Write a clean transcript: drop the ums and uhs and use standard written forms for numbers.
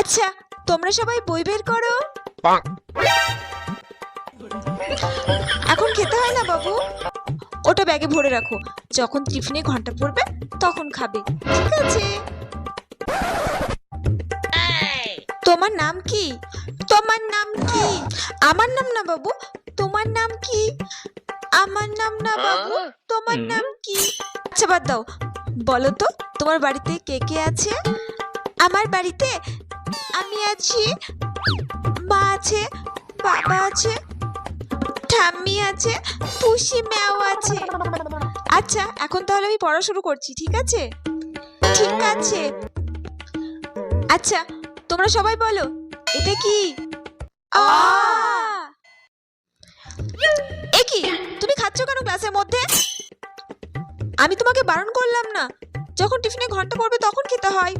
আচ্ছা, তোমরা সবাই বই বের করো। এখন খেতে হয় না বাবু, ওটা ব্যাগে ভরে রাখো, যখন টিফিনে ঘন্টা পড়বে তখন খাবে, ঠিক আছে? তোমার নাম কি? তোমার নাম কি? আমার নাম না বাবু, তোমার নাম কি? আমার নাম না বাবু, তোমার নাম কি? আচ্ছা বাদ দাও, বলো তো তোমার বাড়িতে কে কে আছে? আমার বাড়িতে আমি আছি, মা আছে, বাবা আছে, ঠাম্মি আছে, পুষি ম্যাও আছে। আচ্ছা, এখন তাহলে আমি পড়া শুরু করছি, ঠিক আছে? ঠিক আছে। আচ্ছা, তোমরা সবাই বলো, এটা কি? এ কি, তুমি খাচ্ছ কেন ক্লাসের মধ্যে? আমি তোমাকে বারণ করলাম না, যখন টিফিনে ঘন্টা পড়বে তখন খেতে হয়।